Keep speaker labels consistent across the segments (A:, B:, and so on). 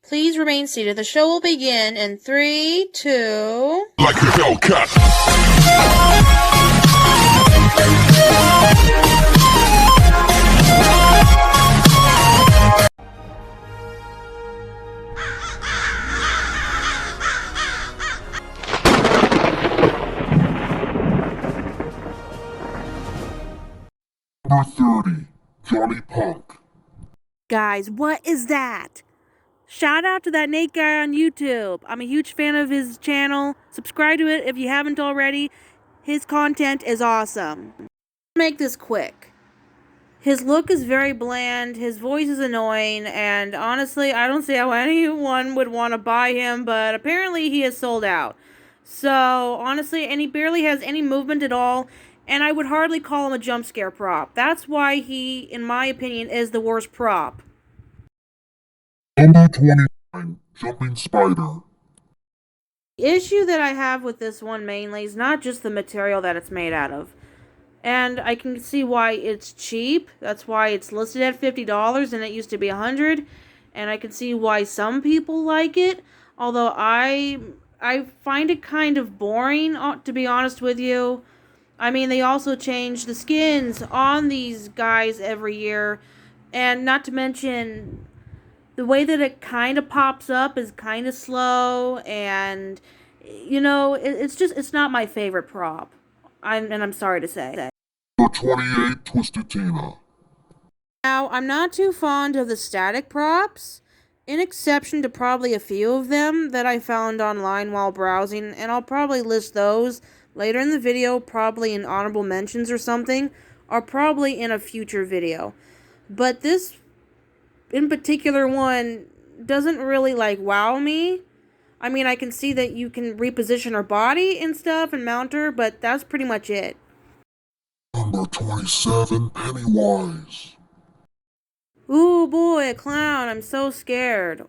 A: Please remain seated. The show will begin in 3, 2...
B: Like a Hellcat. Number 30, Johnny Punk.
C: Guys, what is that? Shout out to that Nate guy on YouTube. I'm a huge fan of his channel. Subscribe to it if you haven't already. His content is awesome. I'll make this quick. His look is very bland, his voice is annoying, and honestly, I don't see how anyone would want to buy him, but apparently he is sold out. So, honestly, and he barely has any movement at all, and I would hardly call him a jump scare prop. That's why he, in my opinion, is the worst prop.
B: Number 29, Jumping Spider.
C: The issue that I have with this one mainly is not just the material that it's made out of. And I can see why it's cheap. That's why it's listed at $50 and it used to be $100. And I can see why some people like it. Although I find it kind of boring, to be honest with you. I mean, they also change the skins on these guys every year. And not to mention, the way that it kind of pops up is kind of slow, and, you know, it's not my favorite prop. I'm sorry to say.
B: Number 28, Twisted Tina.
C: Now, I'm not too fond of the static props, in exception to probably a few of them that I found online while browsing, and I'll probably list those later in the video, probably in honorable mentions or something, or probably in a future video. But this in particular one doesn't really wow me. I mean, I can see that you can reposition her body and stuff and mount her, but that's pretty much it.
B: Number 27, Pennywise.
C: Ooh boy, a clown. I'm so scared.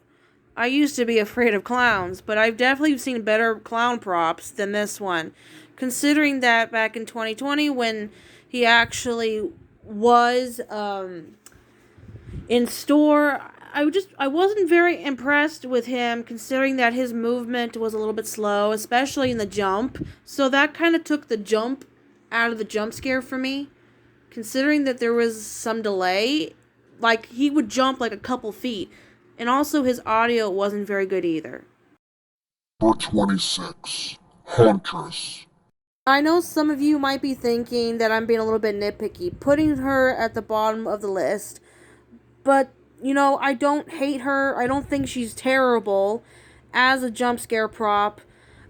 C: I used to be afraid of clowns, but I've definitely seen better clown props than this one. Considering that back in 2020 when he actually was in store, I wasn't very impressed with him, considering that his movement was a little bit slow, especially in the jump. So that kind of took the jump out of the jump scare for me, considering that there was some delay. Like, he would jump like a couple feet, and also his audio wasn't very good either.
B: Number 26, Huntress.
C: I know some of you might be thinking that I'm being a little bit nitpicky, putting her at the bottom of the list. But, you know, I don't hate her. I don't think she's terrible as a jump scare prop.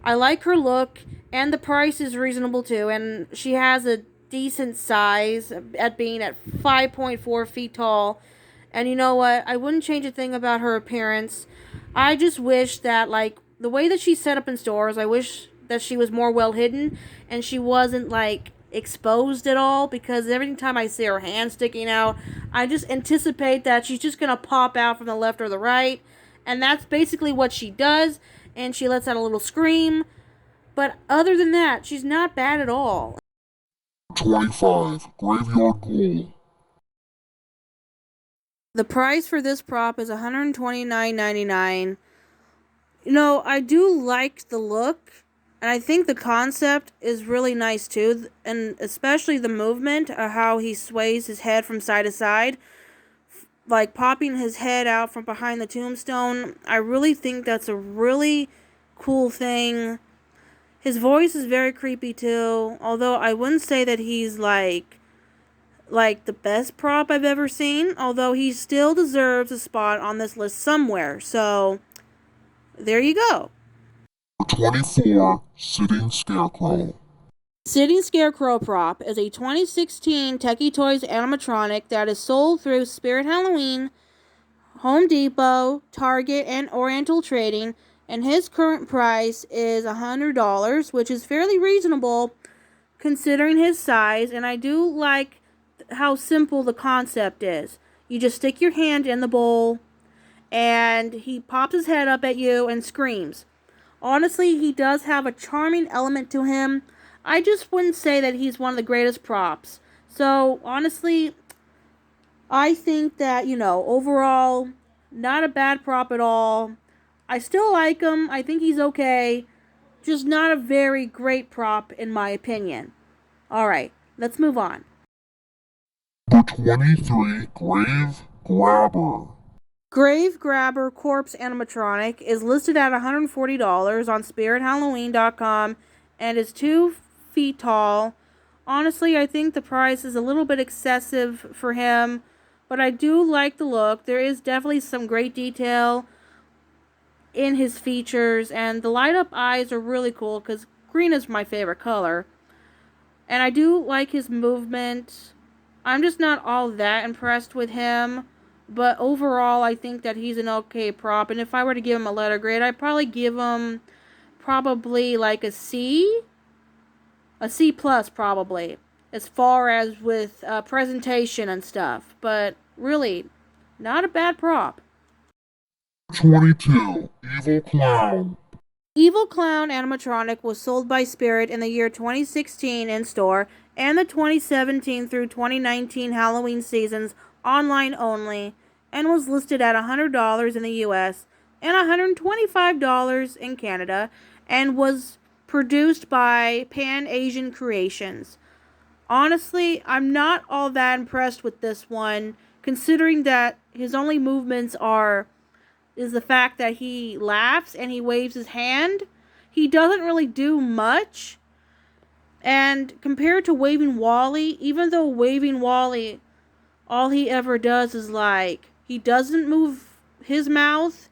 C: I like her look, and the price is reasonable too. And she has a decent size at being at 5.4 feet tall. And you know what? I wouldn't change a thing about her appearance. I just wish that, the way that she's set up in stores, I wish that she was more well hidden and she wasn't, exposed at all, because every time I see her hand sticking out, I just anticipate that she's just gonna pop out from the left or the right, and that's basically what she does, and she lets out a little scream. But other than that, she's not bad at all.
B: 25, Graveyard Ghoul.
C: The price for this prop is $129.99. You know, I do like the look, and I think the concept is really nice too, and especially the movement, how he sways his head from side to side, like popping his head out from behind the tombstone. I really think that's a really cool thing. His voice is very creepy too, although I wouldn't say that he's like the best prop I've ever seen, although he still deserves a spot on this list somewhere. So there you go.
B: 24, Sitting Scarecrow.
C: Sitting Scarecrow prop is a 2016 Techie Toys animatronic that is sold through Spirit Halloween, Home Depot, Target, and Oriental Trading, and his current price is $100, which is fairly reasonable considering his size, and I do like how simple the concept is. You just stick your hand in the bowl, and he pops his head up at you and screams. Honestly, he does have a charming element to him. I just wouldn't say that he's one of the greatest props. So, honestly, I think that, overall, Not a bad prop at all. I still like him. I think he's okay. Just not a very great prop in my opinion. Alright, let's move on.
B: Number 23, Grave Grabber.
C: Grave Grabber Corpse Animatronic is listed at $140 on SpiritHalloween.com and is 2 feet tall. Honestly, I think the price is a little bit excessive for him, but I do like the look. There is definitely some great detail in his features, and the light up eyes are really cool because green is my favorite color. And I do like his movement. I'm just not all that impressed with him, but overall I think that he's an okay prop, and if I were to give him a letter grade, I'd probably give him like a C plus probably, as far as with presentation and stuff, but really, not a bad prop.
B: 22, Evil Clown.
C: Evil Clown animatronic was sold by Spirit in the year 2016 in store and the 2017 through 2019 Halloween seasons online only, and was listed at $100 in the US and $125 in Canada, and was produced by Pan Asian Creations. Honestly, I'm not all that impressed with this one, considering that his only movements is the fact that he laughs and he waves his hand. He doesn't really do much. And compared to Waving Wally, even though Waving Wally, all he ever does is he doesn't move his mouth,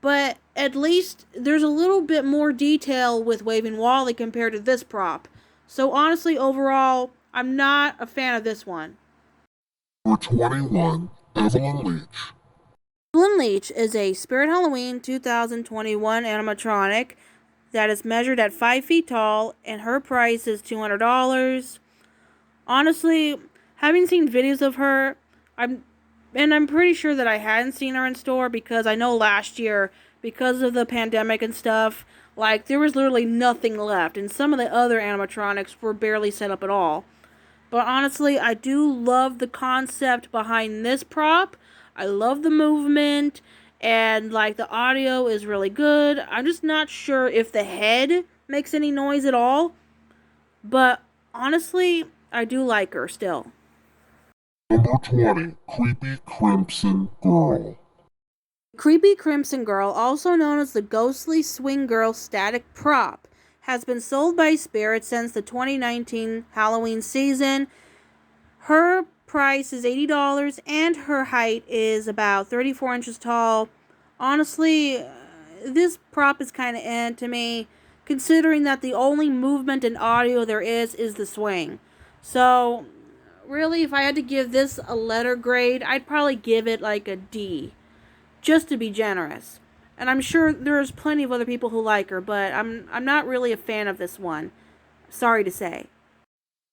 C: but at least there's a little bit more detail with Waving Wally compared to this prop. So honestly, overall, I'm not a fan of this one.
B: Number 21, EVELYNLEECH.
C: EVELYNLEECH is a Spirit Halloween 2021 animatronic that is measured at 5 feet tall, and her price is $200. Honestly, having seen videos of her, I'm pretty sure that I hadn't seen her in store, because I know last year, because of the pandemic and stuff, there was literally nothing left, and some of the other animatronics were barely set up at all. But honestly, I do love the concept behind this prop. I love the movement, and the audio is really good. I'm just not sure if the head makes any noise at all, but honestly, I do like her still.
B: Number 20, Creepy Crimson Girl.
C: Creepy Crimson Girl, also known as the Ghostly Swing Girl static prop, has been sold by Spirit since the 2019 Halloween season. Her price is $80, and her height is about 34 inches tall. Honestly, this prop is kind of to me, considering that the only movement and audio there is the swing. So, really, if I had to give this a letter grade, I'd probably give it a D, just to be generous. And I'm sure there's plenty of other people who like her, but I'm not really a fan of this one. Sorry to say.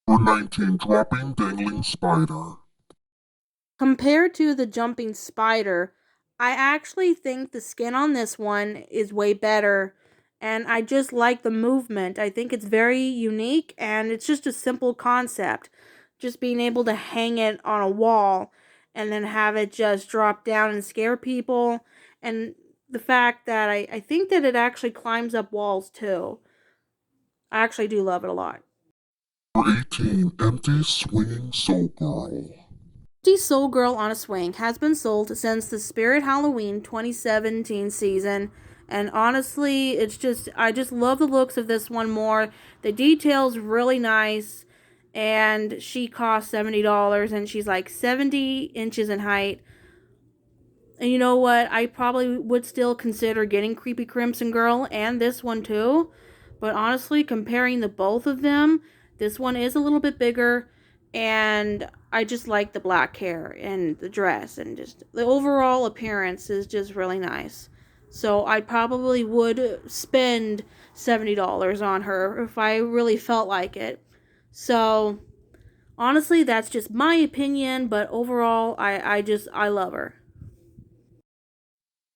B: Number 19, Dropping Dangling Spider.
C: Compared to the Jumping Spider, I actually think the skin on this one is way better, and I just like the movement. I think it's very unique, and it's just a simple concept. Just being able to hang it on a wall and then have it just drop down and scare people, and the fact that I think that it actually climbs up walls too. I actually do love it a lot.
B: Number 18, Empty Swinging SOULGIRL.
C: Empty SOULGIRL on a Swing has been sold since the Spirit Halloween 2017 season, and honestly, I just love the looks of this one more. The detail's really nice, and she costs $70, and she's 70 inches in height. And you know what? I probably would still consider getting Creepy Crimson Girl and this one too. But honestly, comparing the both of them, this one is a little bit bigger. And I just like the black hair and the dress. And just the overall appearance is just really nice. So I probably would spend $70 on her if I really felt like it. So honestly, that's just my opinion. But overall, I love her.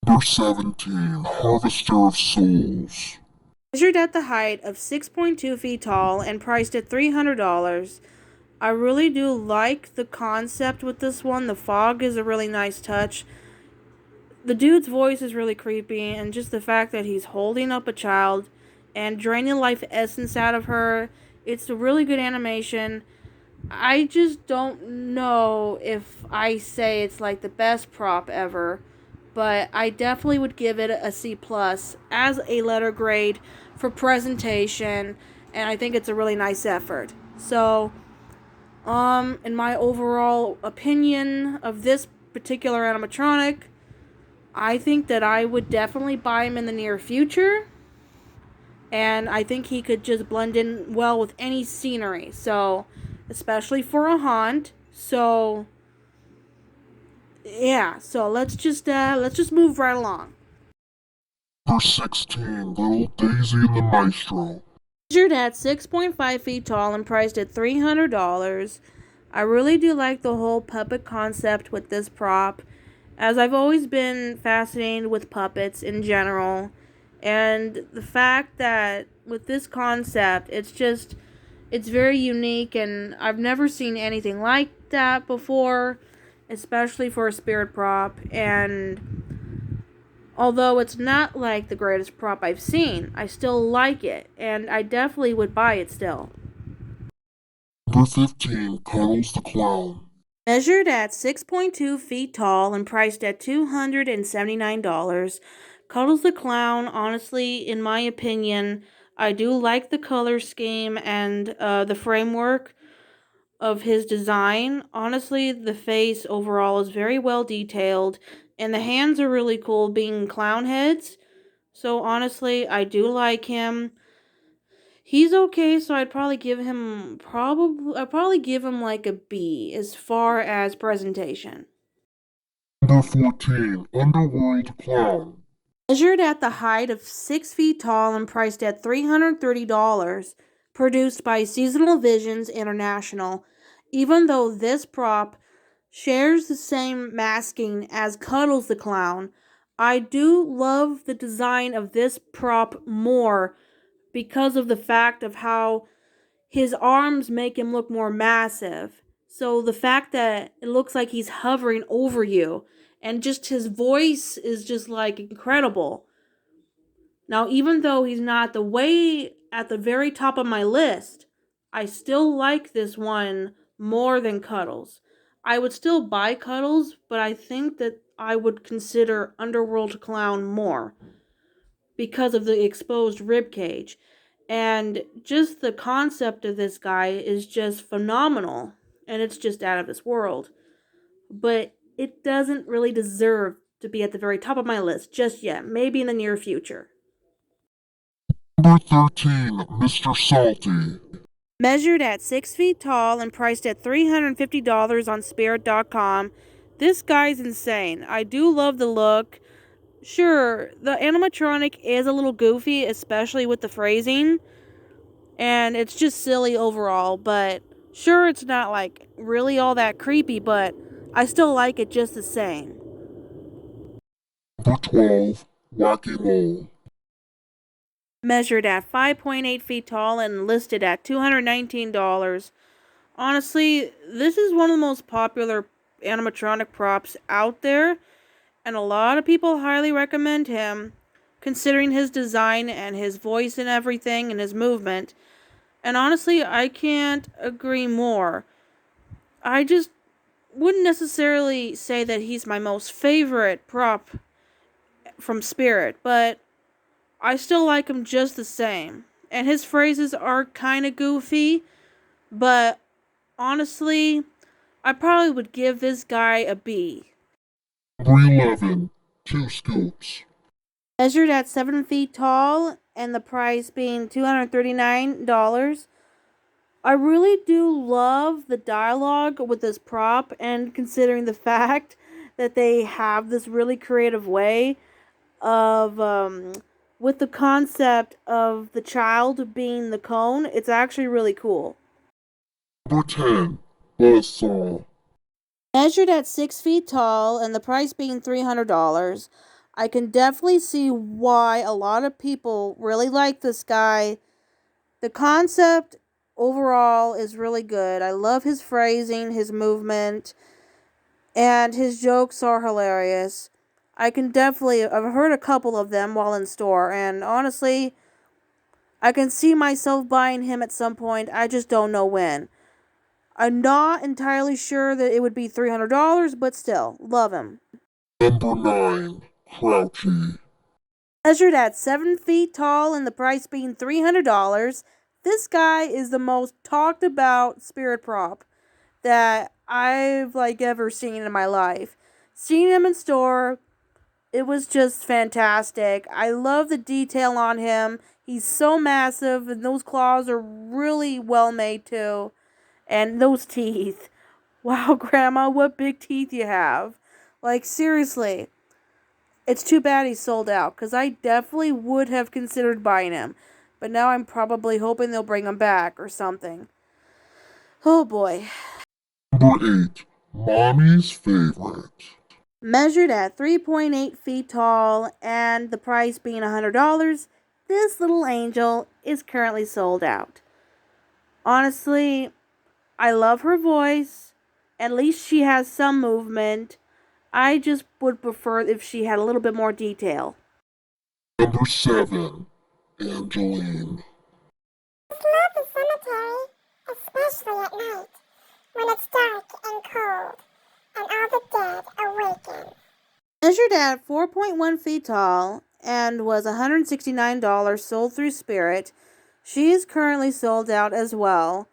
B: Number 17, Harvester of Souls.
C: Measured at the height of 6.2 feet tall and priced at $300. I really do like the concept with this one. The fog is a really nice touch. The dude's voice is really creepy, and just the fact that he's holding up a child and draining life essence out of her. It's a really good animation. I just don't know if I say it's like the best prop ever, but I definitely would give it a C plus as a letter grade for presentation, and I think it's a really nice effort. So, in my overall opinion of this particular animatronic, I think that I would definitely buy him in the near future. And I think he could just blend in well with any scenery. So, especially for a haunt. So, yeah. So let's just move right along.
B: Number 16, Little Daisy and the Maestro.
C: Measured at 6.5 feet tall and priced at $300. I really do like the whole puppet concept with this prop, as I've always been fascinated with puppets in general. And the fact that with this concept, it's very unique, and I've never seen anything like that before, especially for a spirit prop. And although it's not like the greatest prop I've seen, I still like it, and I definitely would buy it still.
B: Number 15, Cuddles the Clown.
C: Measured at 6.2 feet tall and priced at $279, Cuddles the Clown, honestly, in my opinion, I do like the color scheme and the framework of his design. Honestly, the face overall is very well detailed, and the hands are really cool, being clown heads. So honestly, I do like him. He's okay, so I'd probably give him like a B as far as presentation.
B: Number 14, Underworld Clown.
C: Measured at the height of 6 feet tall and priced at $330, produced by Seasonal Visions International. Even though this prop shares the same masking as Cuddles the Clown, I do love the design of this prop more because of the fact of how his arms make him look more massive. So the fact that it looks like he's hovering over you, and just his voice is just like incredible. Now, even though he's not the way at the very top of my list, I still like this one more than Cuddles. I would still buy Cuddles, but I think that I would consider Underworld Clown more because of the exposed rib cage. And just the concept of this guy is just phenomenal, and it's just out of this world. But it doesn't really deserve to be at the very top of my list just yet, maybe in the near future.
B: Number 13, Mr. Salty.
C: Measured at 6 feet tall and priced at $350 on Spirit.com, this guy's insane. I do love the look. Sure, the animatronic is a little goofy, especially with the phrasing, and it's just silly overall, but sure, it's not like really all that creepy, but I still like it just the same.
B: Number 12, Wacky Mole.
C: Measured at 5.8 feet tall and listed at $219. Honestly, this is one of the most popular animatronic props out there, and a lot of people highly recommend him, considering his design and his voice and everything and his movement. And honestly, I can't agree more. I just wouldn't necessarily say that he's my most favorite prop from Spirit, but I still like him just the same. And his phrases are kind of goofy, but honestly, I probably would give this guy a B.
B: Number 11, Two Scoops.
C: Measured at 7 feet tall and the price being $239, I really do love the dialogue with this prop, and considering the fact that they have this really creative way of with the concept of the child being the cone, it's actually really cool.
B: Number 10, BUZZSAW.
C: Measured at 6 feet tall and the price being $300, I can definitely see why a lot of people really like this guy. The concept overall is really good. I love his phrasing, his movement, and his jokes are hilarious. I've heard a couple of them while in store, and honestly, I can see myself buying him at some point. I just don't know when. I'm not entirely sure that it would be $300, but still, love him.
B: Number 9. Crouchy.
C: Measured at 7 feet tall and the price being $300, this guy is the most talked about spirit prop that I've ever seen in my life. Seeing him in store, it was just fantastic. I love the detail on him. He's so massive, and those claws are really well made too. And those teeth. Wow, Grandma, what big teeth you have. Seriously. It's too bad he's sold out, because I definitely would have considered buying him. But now I'm probably hoping they'll bring him back or something. Oh boy.
B: Number 8. Mommy's favorite.
C: Measured at 3.8 feet tall and the price being $100, this little angel is currently sold out. Honestly, I love her voice. At least she has some movement. I just would prefer if she had a little bit more detail.
B: Number 7. Angeline.
D: I love the cemetery, especially at night, when it's dark and cold, and all the dead awaken.
C: Measured at 4.1 feet tall and was $169 sold through Spirit, she is currently sold out as well.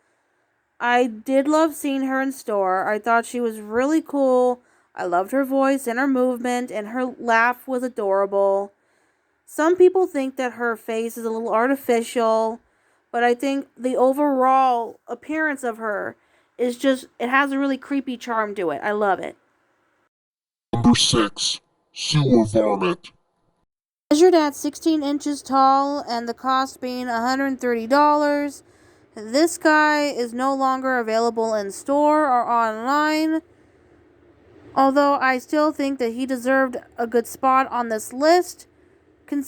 C: I did love seeing her in store. I thought she was really cool. I loved her voice and her movement, and her laugh was adorable. Some people think that her face is a little artificial, but I think the overall appearance of her is it has a really creepy charm to it. I love it.
B: Number 6. Sewer Varmit.
C: Measured at 16 inches tall and the cost being $130, this guy is no longer available in store or online. Although I still think that he deserved a good spot on this list,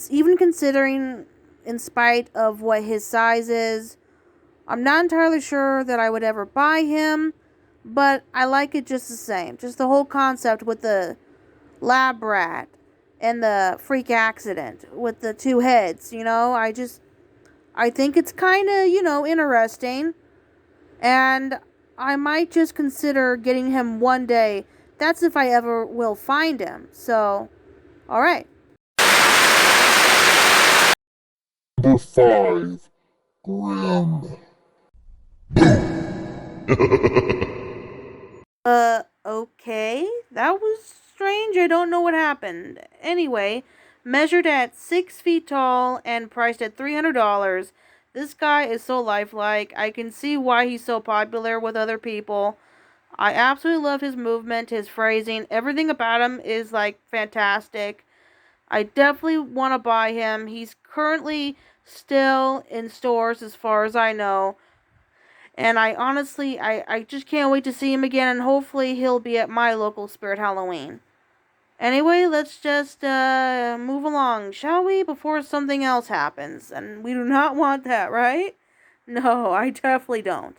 C: even considering in spite of what his size is. I'm not entirely sure that I would ever buy him, but I like it just the same. Just the whole concept with the lab rat and the freak accident with the two heads, I think it's kind of, interesting. And I might just consider getting him one day. That's if I ever will find him. So, alright.
B: Number 5. Grim.
C: Okay. That was strange. I don't know what happened. Anyway, measured at 6 feet tall and priced at $300, this guy is so lifelike. I can see why he's so popular with other people. I absolutely love his movement, his phrasing. Everything about him is, fantastic. I definitely want to buy him. He's currently still in stores as far as I know. And I honestly, I just can't wait to see him again, and hopefully he'll be at my local Spirit Halloween. Anyway, let's just move along, shall we? Before something else happens. And we do not want that, right? No, I definitely don't.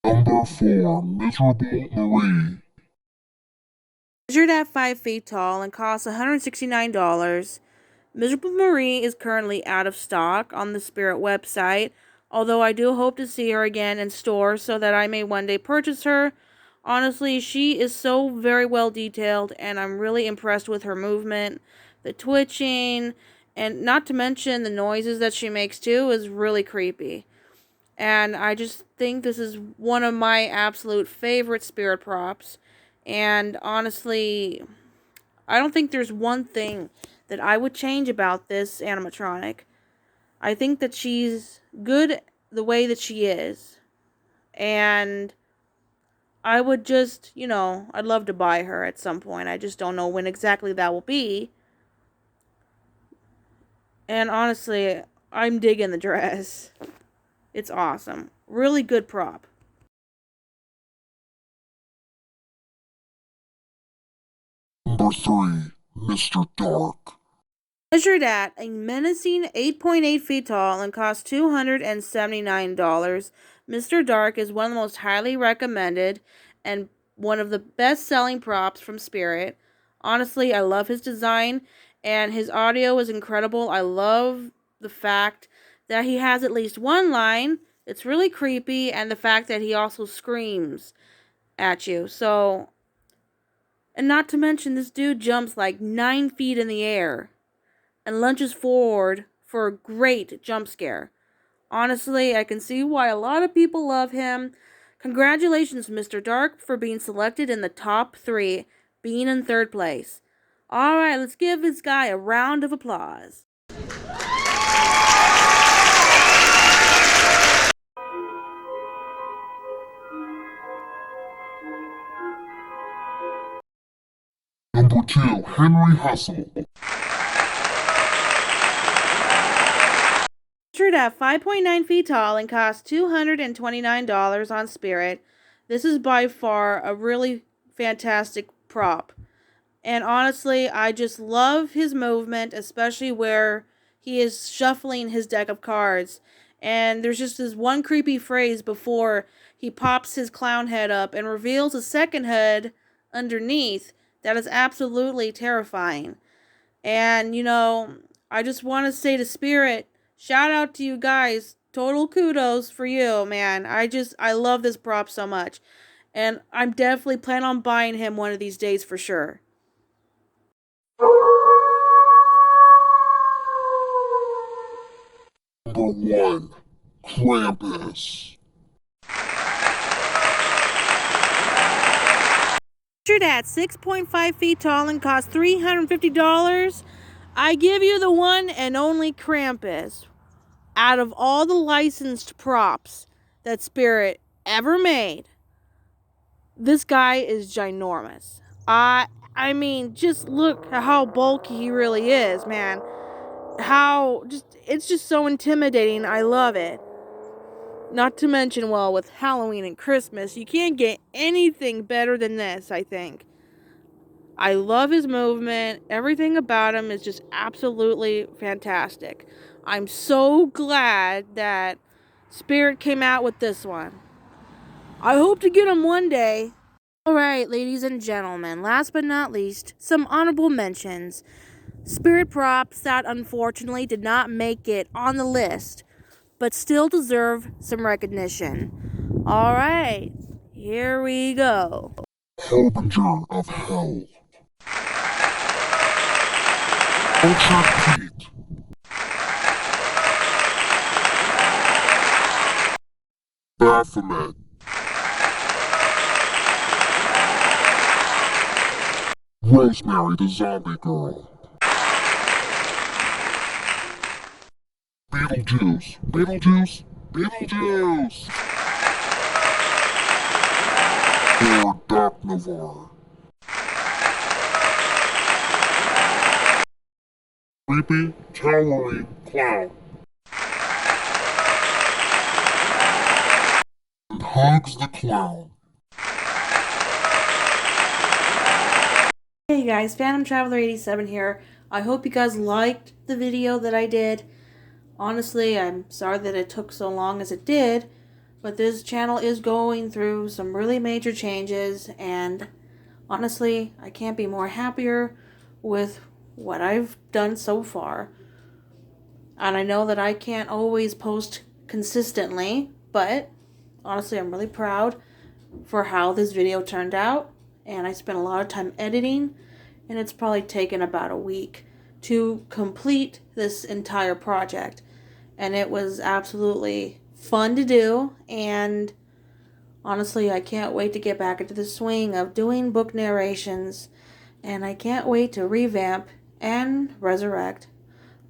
B: Number 4. Miserable Marie.
C: Measured at 5 feet tall and costs $169, Miserable Marie is currently out of stock on the Spirit website, although I do hope to see her again in store so that I may one day purchase her. Honestly, she is so very well detailed, and I'm really impressed with her movement, the twitching, and not to mention the noises that she makes too is really creepy. And I just think this is one of my absolute favorite spirit props. And honestly, I don't think there's one thing that I would change about this animatronic. I think that she's good the way that she is. And I would just, I'd love to buy her at some point. I just don't know when exactly that will be. And honestly, I'm digging the dress. It's awesome. Really good prop.
B: Number 3. Mr. Dark.
C: Measured at a menacing 8.8 feet tall and costs $279, Mr. Dark is one of the most highly recommended and one of the best-selling props from Spirit. Honestly, I love his design, and his audio is incredible. I love the fact that he has at least one line. It's really creepy, and the fact that he also screams at you. So, and not to mention, this dude jumps like 9 feet in the air and lunges forward for a great jump scare. Honestly, I can see why a lot of people love him. Congratulations, Mr. Dark, for being selected in the top 3, being in 3rd place. Alright, let's give this guy a round of applause.
B: Number 2, Henry Hustle.
C: Featured at 5.9 feet tall and cost $229 on Spirit. This is by far a really fantastic prop. And honestly, I just love his movement, especially where he is shuffling his deck of cards. And there's just this one creepy phrase before he pops his clown head up and reveals a second head underneath that is absolutely terrifying. And, I just want to say to Spirit, shout out to you guys. Total kudos for you, man. I love this prop so much. And I'm definitely planning on buying him one of these days for sure.
B: Number 1, Krampus.
C: Featured at 6.5 feet tall and cost $350, I give you the one and only Krampus. Out of all the licensed props that Spirit ever made, this guy is ginormous. I mean, just look at how bulky he really is, man. It's just so intimidating. I love it. Not to mention, well, with Halloween and Christmas, you can't get anything better than this, I think. I love his movement. Everything about him is just absolutely fantastic. I'm so glad that Spirit came out with this one. I hope to get him one day. Alright, ladies and gentlemen, last but not least, some honorable mentions. Spirit props that unfortunately did not make it on the list, but still deserve some recognition. Alright, here we go.
B: Harbinger of Hell. Cultured Pete. BAPHOMET. Rosemary the Zombie Girl. Beetlejuice. Beetlejuice. Beetlejuice. Or Dark Navarre. Creepy, towering clown. And Hugs the Clown.
C: Hey guys, Phantom Traveler 87 here. I hope you guys liked the video that I did. Honestly, I'm sorry that it took so long as it did, but this channel is going through some really major changes, and honestly, I can't be more happier with what I've done so far. And I know that I can't always post consistently, but honestly, I'm really proud for how this video turned out. And I spent a lot of time editing, and it's probably taken about a week to complete this entire project. And it was absolutely fun to do, and honestly, I can't wait to get back into the swing of doing book narrations, and I can't wait to revamp and resurrect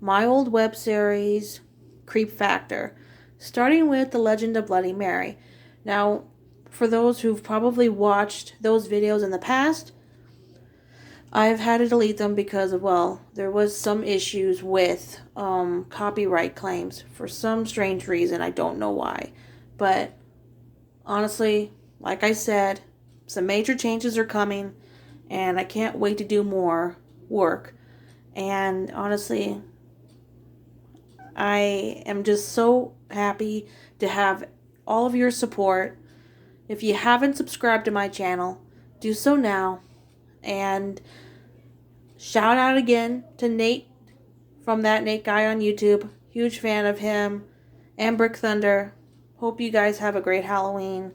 C: my old web series, Creep Factor, starting with The Legend of Bloody Mary. Now, for those who've probably watched those videos in the past, I've had to delete them because of, well, there was some issues with copyright claims for some strange reason. I don't know why. But honestly, like I said, some major changes are coming, and I can't wait to do more work. And honestly, I am just so happy to have all of your support. If you haven't subscribed to my channel, do so now. And shout out again to Nate from That Nate Guy on YouTube. Huge fan of him. And Brick Thunder. Hope you guys have a great Halloween.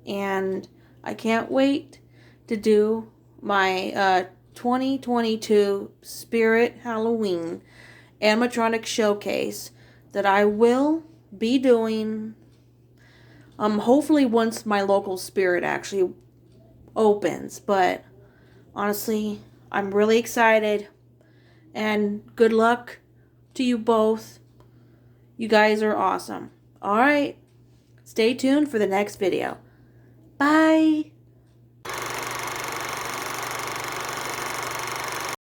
C: And I can't wait to do my 2022 Spirit Halloween animatronic showcase that I will be doing hopefully once my local Spirit actually opens. But honestly, I'm really excited, and good luck to you both. You guys are awesome. Alright, stay tuned for the next video. Bye!